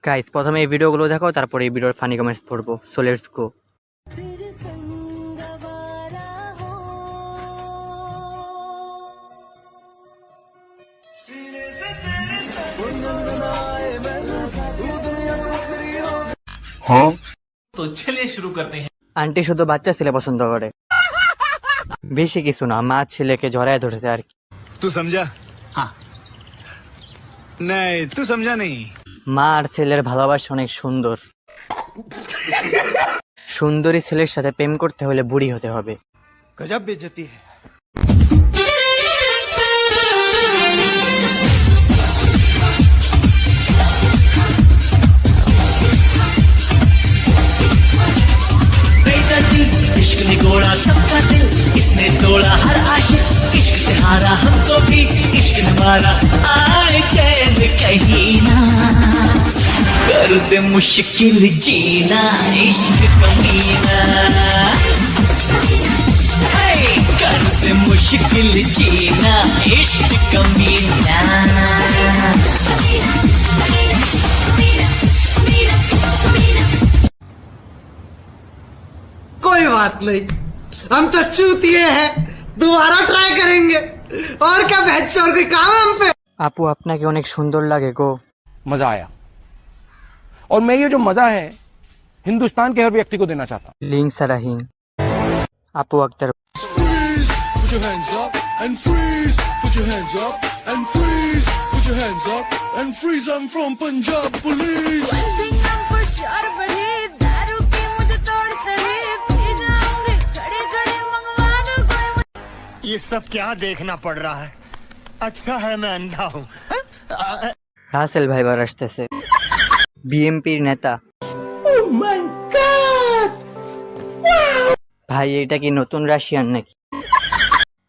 Guys প্রথমে এই ভিডিওগুলো দেখো, তারপরে এই ভিডিওর ফানি কমেন্টস পড়বো। So let's go. हाँ तो चलिए शुरू करते हैं। আন্টি শুধু বাচ্চা ছেলে পছন্দ করে, বেশি কিছু না, মা ছেলেকে জড়ায় ধরেছে আর কি। तू समझा? हाँ नहीं तू समझा नहीं। মা আর ছেলের ভালোবাসা অনেক সুন্দর। সুন্দরী ছেলের সাথে প্রেম করতে হলে বুড়ি হতে হবে। गजब बेइज्जती है। इश्क ने गोड़ा सबका दिल, इसने तोड़ा हर आशिक, इश्क से हारा हमको भी, इश्क ने मारा आए चैन कहीं ना, कर दे मुश्किल जीना इश्क कमीना, हे, कर दे मुश्किल जीना इश्क कमीना। कोई बात नहीं, हम तो चूतिए हैं, दोबारा ट्राई करेंगे। और क्या बहस और कोई काम है हम पे। আপু আপনাকে অনেক সুন্দর লাগে গো। मजा आया और मैं ये जो मजा है हिंदुस्तान के हर व्यक्ति को देना चाहता हूँ। লিঙ্ক ছাড়া হিং। আপু Akter. Put your hands up and freeze. Put your hands up and freeze. Put your hands up and freeze. I'm from Punjab Police. ये सब क्या देखना पड़ रहा है? अच्छा है मैं अंधा हूँ। রাসেল ভাইবার আসতেছে, বিএমপির নেতা। ভাই এটা কি নতুন রাশিয়ান নাকি?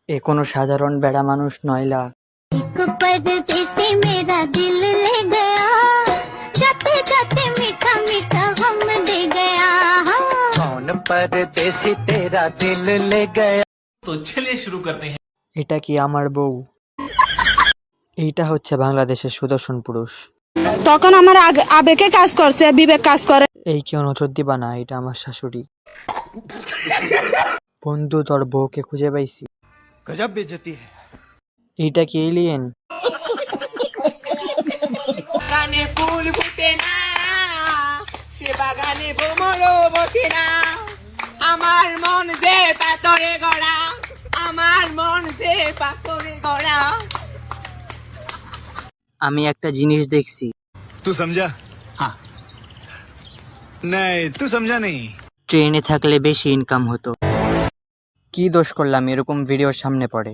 এ কোনো সাধারণ বেড়া মানুষ নয়লা। परदेसी मेरा दिल ले गया, जाते जाते मीठा मीठा गम दे गया। कौन परदेसी तेरा दिल ले गया। तो चलिए शुरू करते हैं। এটা কি আমার বউ? এইটা হচ্ছে বাংলাদেশের সুদর্শন পুরুষ। তখন আমার আবেগে কাজ করছে, বিবেক কাজ করে। এই কেউ নজর দিবা না, এটা আমার শাশুড়ি। বন্ধু তোর বউকে খুঁজে পাইছি। गजब बेइज्जती है। এইটা কি এলিয়েন? কানে ফুল ফুটে না, সে বাগানে ভ্রমরও বসে না, আমার মন যে পাথরে গড়া, আমার মন যে পাথরে গড়া। আমি একটা জিনিস দেখছি, तू समझा? हाँ नहीं तू समझा नहीं। ট্রেনে থাকলে বেশি ইনকাম হতো। কি দোষ করলাম এরকম ভিডিওর সামনে পড়ে?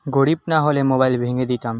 গরিব না হলে মোবাইল ভেঙে দিতাম।